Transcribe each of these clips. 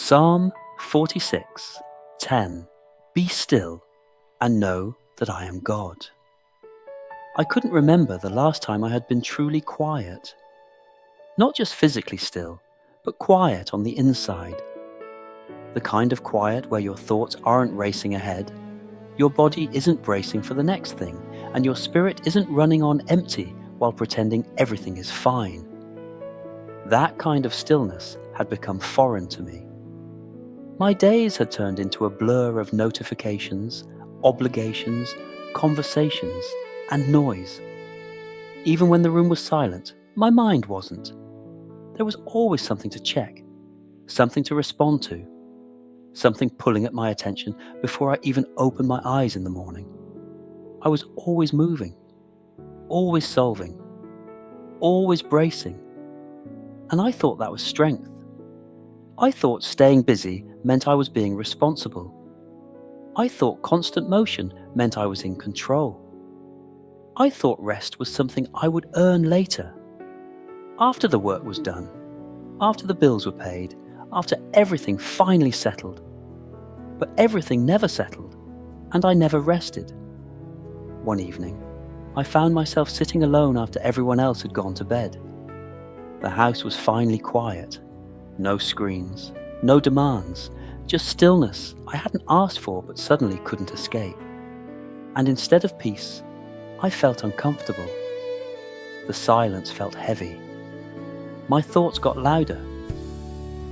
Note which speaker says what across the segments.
Speaker 1: Psalm 46:10. Be still and know that I am God. I couldn't remember the last time I had been truly quiet. Not just physically still, but quiet on the inside. The kind of quiet where your thoughts aren't racing ahead, your body isn't bracing for the next thing, and your spirit isn't running on empty while pretending everything is fine. That kind of stillness had become foreign to me. My days had turned into a blur of notifications, obligations, conversations, and noise. Even when the room was silent, my mind wasn't. There was always something to check, something to respond to, something pulling at my attention before I even opened my eyes in the morning. I was always moving, always solving, always bracing. And I thought that was strength. I thought staying busy meant I was being responsible. I thought constant motion meant I was in control. I thought rest was something I would earn later. After the work was done, after the bills were paid, after everything finally settled. But everything never settled, and I never rested. One evening, I found myself sitting alone after everyone else had gone to bed. The house was finally quiet. No screens, no demands, just stillness I hadn't asked for but suddenly couldn't escape. And instead of peace, I felt uncomfortable. The silence felt heavy. My thoughts got louder.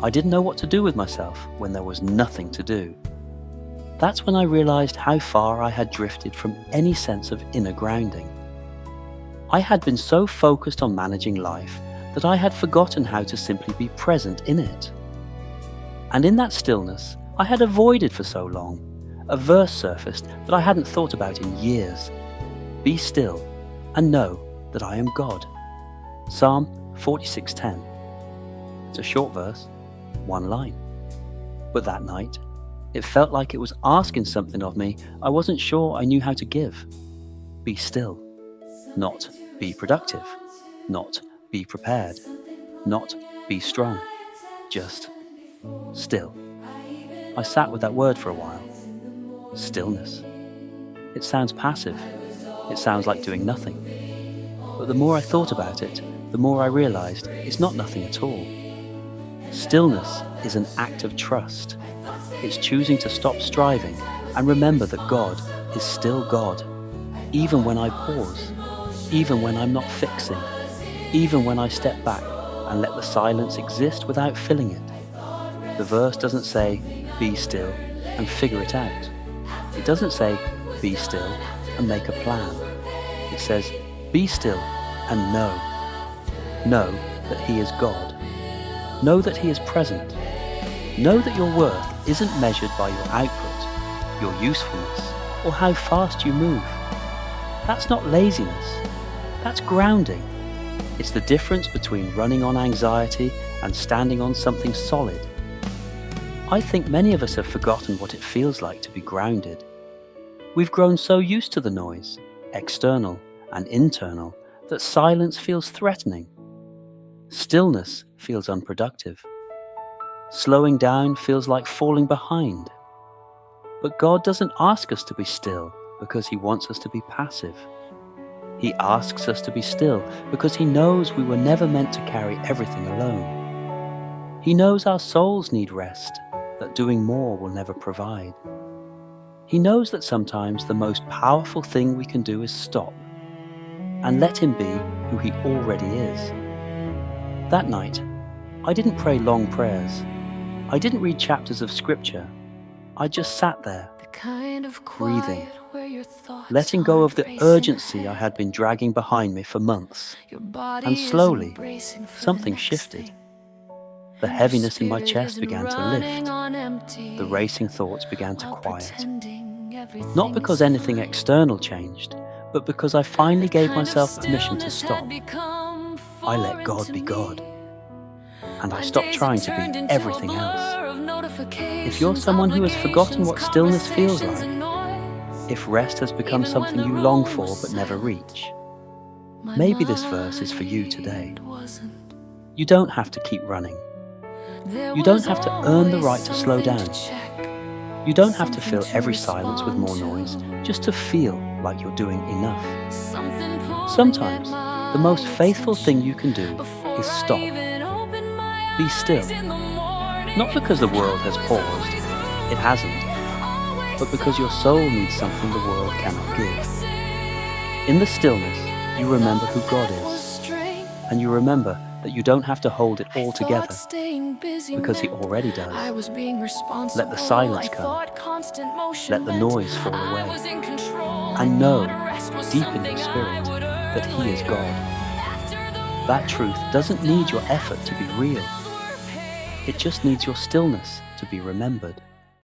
Speaker 1: I didn't know what to do with myself when there was nothing to do. That's when I realized how far I had drifted from any sense of inner grounding. I had been so focused on managing life that I had forgotten how to simply be present in it. And in that stillness I had avoided for so long, a verse surfaced that I hadn't thought about in years. Be still and know that I am God. Psalm 46:10. It's a short verse, one line. But that night, it felt like it was asking something of me I wasn't sure I knew how to give. Be still. Not be productive. Not be prepared. Not be strong. Just still. I sat with that word for a while. Stillness. It sounds passive. It sounds like doing nothing. But the more I thought about it, the more I realized it's not nothing at all. Stillness is an act of trust. It's choosing to stop striving and remember that God is still God, even when I pause, even when I'm not fixing, even when I step back and let the silence exist without filling it. The verse doesn't say, be still and figure it out. It doesn't say, be still and make a plan. It says, be still and know. Know that He is God. Know that He is present. Know that your worth isn't measured by your output, your usefulness, or how fast you move. That's not laziness. That's grounding. It's the difference between running on anxiety and standing on something solid. I think many of us have forgotten what it feels like to be grounded. We've grown so used to the noise, external and internal, that silence feels threatening. Stillness feels unproductive. Slowing down feels like falling behind. But God doesn't ask us to be still because He wants us to be passive. He asks us to be still because He knows we were never meant to carry everything alone. He knows our souls need rest, that doing more will never provide. He knows that sometimes the most powerful thing we can do is stop and let Him be who He already is. That night, I didn't pray long prayers. I didn't read chapters of scripture. I just sat there, breathing, letting go of the urgency I had been dragging behind me for months. And slowly, something shifted. The heaviness in my chest began to lift. The racing thoughts began to quiet. Not because anything external changed, but because I finally gave myself permission to stop. I let God be God. And I stopped trying to be everything else. If you're someone who has forgotten what stillness feels like, if rest has become something you long for but never reach, maybe this verse is for you today. You don't have to keep running. You don't have to earn the right to slow down. You don't have to fill every silence with more noise just to feel like you're doing enough. Sometimes, the most faithful thing you can do is stop. Be still. Not because the world has paused, it hasn't, but because your soul needs something the world cannot give. In the stillness, you remember who God is, and you remember that you don't have to hold it all together, because He already does. Let the silence come. Let the noise fall away. And know, deep in your spirit, that He is God. That truth doesn't need your effort to be real. It just needs your stillness to be remembered.